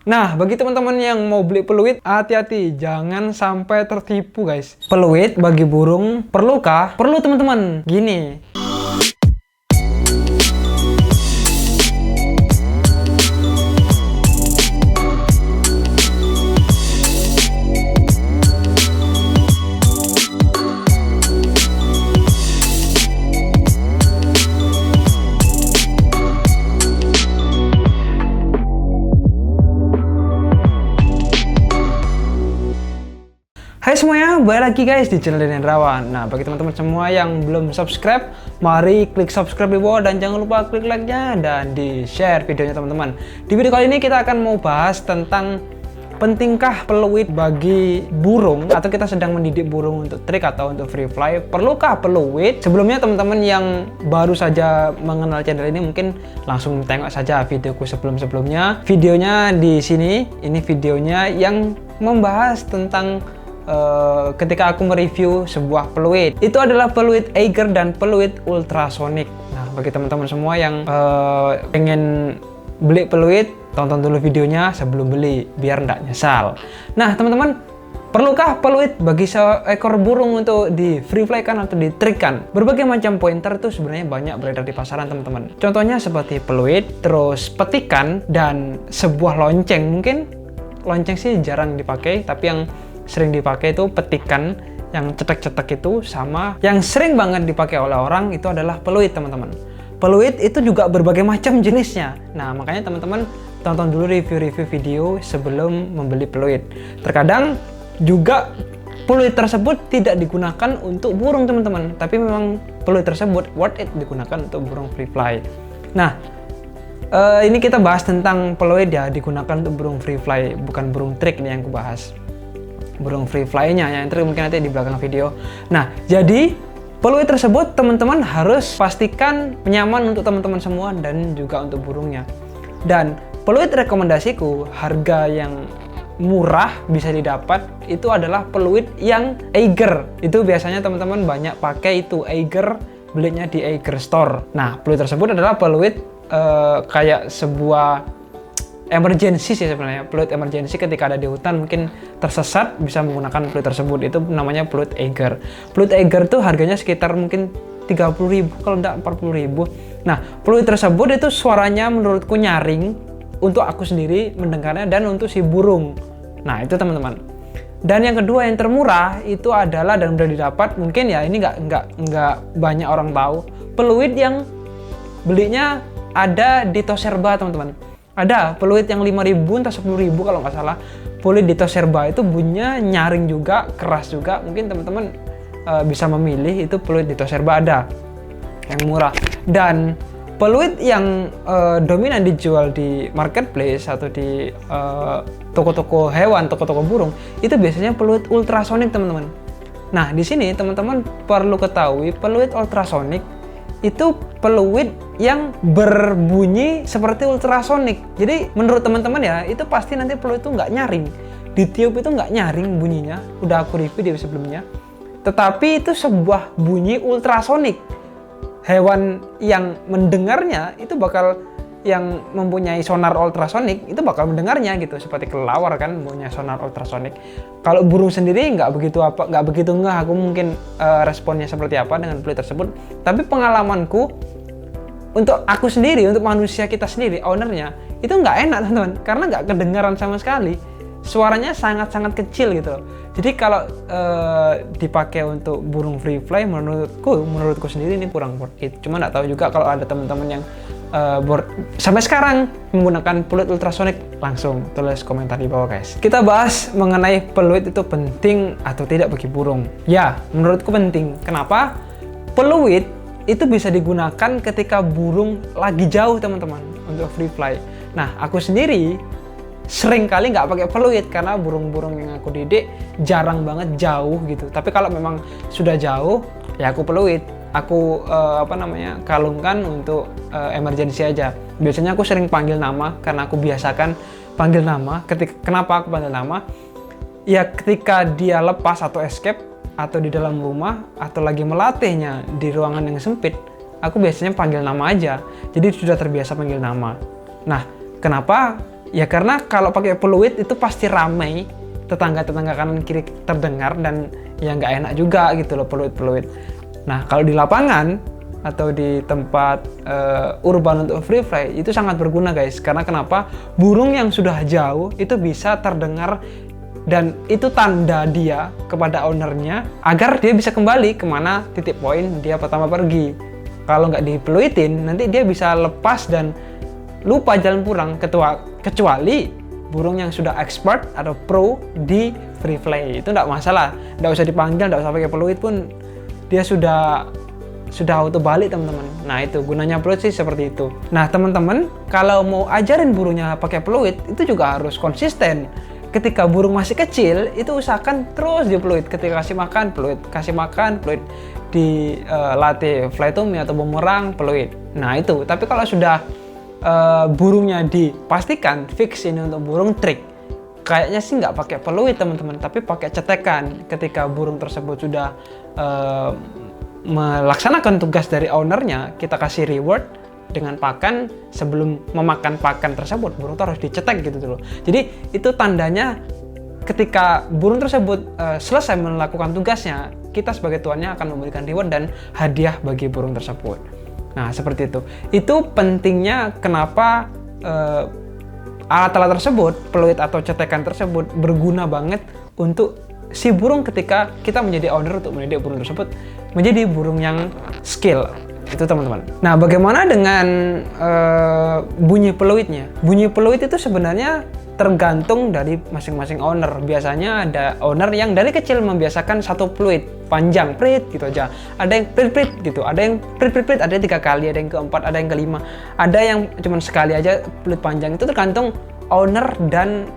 Nah, bagi teman-teman yang mau beli peluit, hati-hati, jangan sampai tertipu guys. Peluit bagi burung perlukah? Perlu teman-teman. Gini. Hai semuanya, balik lagi guys di channel Denendrawan. Nah, bagi teman-teman semua yang belum subscribe, mari klik subscribe di bawah dan jangan lupa klik like-nya dan di share videonya teman-teman. Di video kali ini kita akan mau bahas tentang pentingkah peluit bagi burung, atau kita sedang mendidik burung untuk trik atau untuk free fly. Perlukah peluit? Sebelumnya teman-teman yang baru saja mengenal channel ini mungkin langsung tengok saja videoku sebelum-sebelumnya. Videonya di sini, ini videonya yang membahas tentang ketika aku mereview sebuah peluit. Itu adalah peluit Eiger dan peluit ultrasonic. Nah, bagi teman-teman semua yang pengen beli peluit, tonton dulu videonya sebelum beli biar nggak nyesal. Nah, teman-teman, perlukah peluit bagi seekor burung untuk di free fly kan atau di trik kan? Berbagai macam pointer tuh sebenarnya banyak beredar di pasaran teman-teman. Contohnya seperti peluit, terus petikan, dan sebuah lonceng. Mungkin lonceng sih jarang dipakai, tapi yang sering dipakai itu petikan yang cetek-cetek itu, sama yang sering banget dipakai oleh orang itu adalah peluit teman-teman. Peluit itu juga berbagai macam jenisnya. Nah, makanya teman-teman tonton dulu review-review video sebelum membeli peluit. Terkadang juga peluit tersebut tidak digunakan untuk burung teman-teman, tapi memang peluit tersebut worth it digunakan untuk burung free fly. Nah, ini kita bahas tentang peluit ya digunakan untuk burung free fly, bukan burung trik nih yang aku bahas. Burung free fly-nya yang trik mungkin nanti di belakang video. Nah, jadi peluit tersebut teman-teman harus pastikan nyaman untuk teman-teman semua dan juga untuk burungnya. Dan peluit rekomendasiku harga yang murah bisa didapat itu adalah peluit yang Eiger. Itu biasanya teman-teman banyak pakai itu Eiger, belinya di Eiger Store. Nah, peluit tersebut adalah peluit kayak sebuah emergency sih sebenarnya. Peluit emergency ketika ada di hutan mungkin tersesat bisa menggunakan peluit tersebut. Itu namanya peluit Eiger. Peluit Eiger tuh harganya sekitar mungkin 30.000 kalau enggak 40.000. Nah, peluit tersebut itu suaranya menurutku nyaring untuk aku sendiri mendengarnya dan untuk si burung. Nah, itu teman-teman. Dan yang kedua yang termurah itu adalah dan mudah didapat, mungkin ya ini nggak banyak orang tahu. Peluit yang belinya ada di Toserba teman-teman. Ada peluit yang 5.000 entah 10.000 kalau nggak salah. Peluit di Toserba itu bunyinya nyaring juga, keras juga. Mungkin teman-teman bisa memilih, itu peluit di Toserba ada yang murah. Dan peluit yang dominan dijual di marketplace atau di toko-toko hewan, toko-toko burung, itu biasanya peluit ultrasonic teman-teman. Nah, di sini teman-teman perlu ketahui peluit ultrasonic itu peluit yang berbunyi seperti ultrasonic. Jadi menurut teman-teman ya, itu pasti nanti peluit itu nggak nyaring. Ditiup itu nggak nyaring bunyinya. Udah aku review di sebelumnya. Tetapi itu sebuah bunyi ultrasonic. Hewan yang mendengarnya itu bakal, yang mempunyai sonar ultrasonic itu bakal mendengarnya gitu, seperti kelelawar kan punya sonar ultrasonic. Kalau burung sendiri nggak begitu ngeh aku mungkin responnya seperti apa dengan peluit tersebut. Tapi pengalamanku untuk aku sendiri, untuk manusia kita sendiri, ownernya itu nggak enak teman-teman, karena nggak kedengaran sama sekali. Suaranya sangat-sangat kecil gitu. Jadi kalau dipakai untuk burung free fly, menurutku sendiri ini kurang worth it. Cuma nggak tahu juga kalau ada teman-teman yang sampai sekarang menggunakan peluit ultrasonic, langsung tulis komentar di bawah guys. Kita bahas mengenai peluit itu penting atau tidak bagi burung. Ya, menurutku penting. Kenapa? Peluit itu bisa digunakan ketika burung lagi jauh teman-teman untuk free fly. Nah, aku sendiri sering kali nggak pakai peluit karena burung-burung yang aku didik jarang banget jauh gitu. Tapi kalau memang sudah jauh, ya aku peluit. Aku kalungkan untuk emergency aja. Biasanya aku sering panggil nama karena aku biasakan panggil nama. Kenapa aku panggil nama? Ya ketika dia lepas atau escape atau di dalam rumah atau lagi melatihnya di ruangan yang sempit, aku biasanya panggil nama aja. Jadi sudah terbiasa panggil nama. Nah, kenapa Ya karena kalau pakai peluit itu pasti ramai, tetangga-tetangga kanan kiri terdengar, dan ya nggak enak juga gitu loh peluit-peluit. Nah kalau di lapangan atau di tempat urban untuk free fly itu sangat berguna guys, karena kenapa? Burung yang sudah jauh itu bisa terdengar, dan itu tanda dia kepada ownernya agar dia bisa kembali kemana titik poin dia pertama pergi. Kalau nggak dipeluitin nanti dia bisa lepas dan lupa jalan pulang, kecuali burung yang sudah expert atau pro di free fly itu nggak masalah, nggak usah dipanggil, nggak usah pakai peluit pun dia sudah auto balik teman-teman. Nah itu gunanya peluit sih seperti itu. Nah teman-teman kalau mau ajarin burungnya pakai peluit itu juga harus konsisten. Ketika burung masih kecil itu usahakan terus dipeluit, ketika kasih makan peluit, dilatih fly to me atau bumerang peluit. Nah itu, tapi kalau sudah burungnya dipastikan fix ini untuk burung trik, kayaknya sih nggak pakai peluit teman-teman, tapi pakai cetekan. Ketika burung tersebut sudah melaksanakan tugas dari ownernya, kita kasih reward dengan pakan. Sebelum memakan pakan tersebut burung itu harus dicetek gitu loh. Jadi itu tandanya ketika burung tersebut selesai melakukan tugasnya, kita sebagai tuannya akan memberikan reward dan hadiah bagi burung tersebut. Nah seperti itu. Itu pentingnya kenapa alat-alat tersebut, peluit atau cetekan tersebut berguna banget untuk si burung ketika kita menjadi owner untuk mendidik burung tersebut menjadi burung yang skill. Itu teman-teman. Nah bagaimana dengan bunyi peluitnya? Bunyi peluit itu sebenarnya tergantung dari masing-masing owner. Biasanya ada owner yang dari kecil membiasakan satu peluit panjang prit gitu aja, ada yang prit gitu, ada yang prit, ada yang 3 kali, ada yang keempat, ada yang kelima, ada yang cuma sekali aja peluit panjang. Itu tergantung owner dan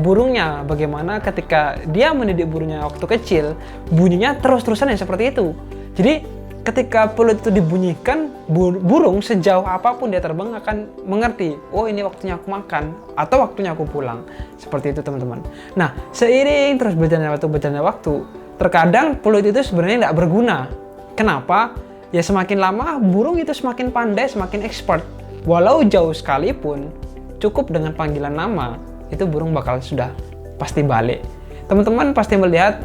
burungnya. Bagaimana ketika dia mendidik burungnya waktu kecil, bunyinya terus-terusan yang seperti itu. Jadi ketika peluit itu dibunyikan, burung sejauh apapun dia terbang akan mengerti, oh ini waktunya aku makan atau waktunya aku pulang. Seperti itu teman-teman. Nah seiring terus berjalannya waktu, terkadang peluit itu sebenarnya tidak berguna. Kenapa? Ya semakin lama burung itu semakin pandai, semakin expert. Walau jauh sekalipun, cukup dengan panggilan nama, itu burung bakal sudah pasti balik. Teman-teman pasti melihat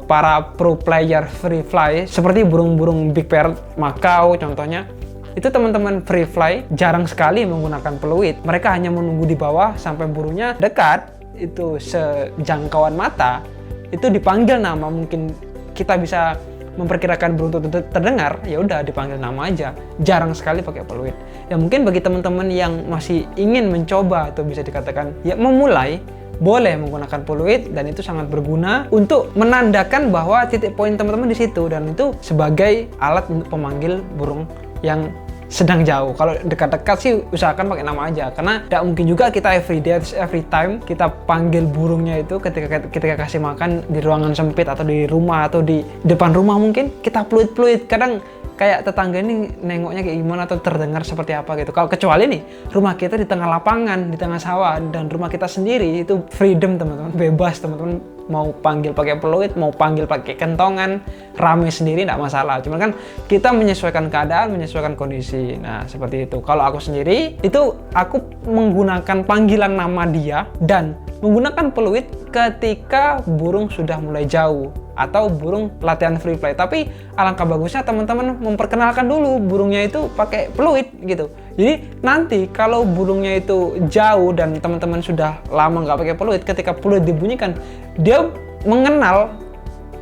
para pro player free fly seperti burung-burung big parrot Makau contohnya. Itu teman-teman free fly jarang sekali menggunakan peluit. Mereka hanya menunggu di bawah sampai burungnya dekat, itu sejangkauan mata, itu dipanggil nama. Mungkin kita bisa memperkirakan burung itu terdengar, ya udah dipanggil nama aja. Jarang sekali pakai peluit. Ya mungkin bagi teman-teman yang masih ingin mencoba atau bisa dikatakan ya memulai, boleh menggunakan peluit, dan itu sangat berguna untuk menandakan bahwa titik poin teman-teman di situ, dan itu sebagai alat untuk pemanggil burung yang sedang jauh. Kalau dekat-dekat sih usahakan pakai nama aja, karena tidak mungkin juga kita every day, every time kita panggil burungnya itu ketika kasih makan di ruangan sempit atau di rumah atau di depan rumah. Mungkin kita peluit-peluit, kadang kayak tetangga ini nengoknya kayak gimana atau terdengar seperti apa gitu. Kalau kecuali nih rumah kita di tengah lapangan, di tengah sawah, dan rumah kita sendiri, itu freedom teman-teman, bebas teman-teman mau panggil pakai peluit, mau panggil pakai kentongan, rame sendiri tidak masalah. Cuman kan kita menyesuaikan keadaan, menyesuaikan kondisi. Nah seperti itu. Kalau aku sendiri itu aku menggunakan panggilan nama dia dan menggunakan peluit ketika burung sudah mulai jauh atau burung latihan free fly. Tapi alangkah bagusnya teman-teman memperkenalkan dulu burungnya itu pakai peluit gitu. Jadi nanti kalau burungnya itu jauh dan teman-teman sudah lama nggak pakai peluit, ketika peluit dibunyikan dia mengenal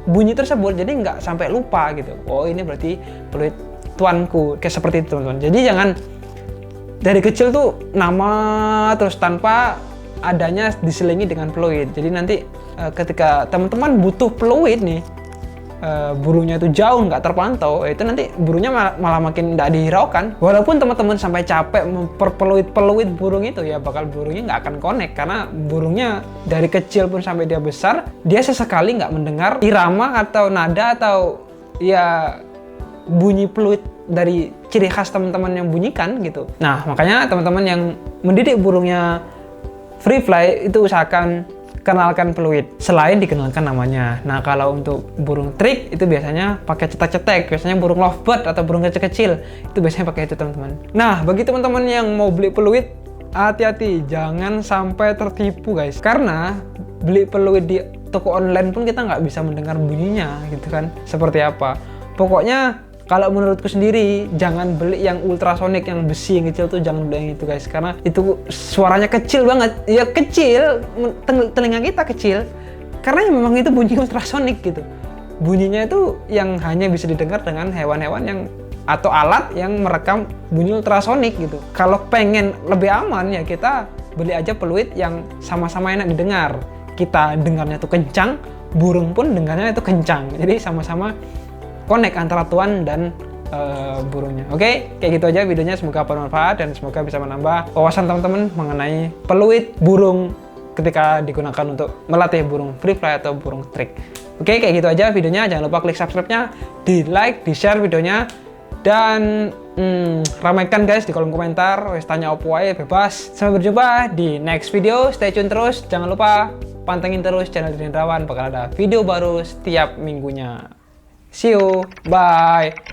bunyi tersebut, jadi nggak sampai lupa gitu. Oh ini berarti peluit tuanku, kayak seperti itu teman-teman. Jadi jangan dari kecil tuh nama terus tanpa adanya diselingi dengan peluit. Jadi nanti ketika teman-teman butuh peluit nih, burungnya itu jauh nggak terpantau, itu nanti burungnya malah makin nggak dihiraukan. Walaupun teman-teman sampai capek memperpeluit burung itu, ya bakal burungnya nggak akan connect, karena burungnya dari kecil pun sampai dia besar, dia sesekali nggak mendengar irama atau nada atau ya bunyi peluit dari ciri khas teman-teman yang bunyikan gitu. Nah makanya teman-teman yang mendidik burungnya free fly itu usahakan kenalkan peluit selain dikenalkan namanya. Nah kalau untuk burung trik itu biasanya pakai cetek-cetek, biasanya burung lovebird atau burung kecil-kecil itu biasanya pakai itu teman-teman. Nah bagi teman-teman yang mau beli peluit, hati-hati, jangan sampai tertipu guys. Karena beli peluit di toko online pun kita nggak bisa mendengar bunyinya gitu kan, seperti apa. Pokoknya kalau menurutku sendiri, jangan beli yang ultrasonik, yang besi yang kecil tuh, jangan beli yang itu guys. Karena itu suaranya kecil banget. Ya kecil, telinga kita kecil. Karena memang itu bunyi ultrasonik gitu. Bunyinya itu yang hanya bisa didengar dengan hewan-hewan yang atau alat yang merekam bunyi ultrasonik gitu. Kalau pengen lebih aman ya kita beli aja peluit yang sama-sama enak didengar. Kita dengarnya tuh kencang, burung pun dengarnya itu kencang. Jadi sama-sama connect antara tuan dan burungnya. Oke, kayak gitu aja videonya. Semoga bermanfaat dan semoga bisa menambah wawasan teman-teman mengenai peluit burung ketika digunakan untuk melatih burung free fly atau burung trik. Oke, kayak gitu aja videonya. Jangan lupa klik subscribe-nya, di like, di share videonya, dan ramaikan guys di kolom komentar. Wes tanya opo ae bebas. Sampai berjumpa di next video. Stay tune terus. Jangan lupa pantengin terus channel Denrawan. Bakal ada video baru setiap minggunya. See you, bye.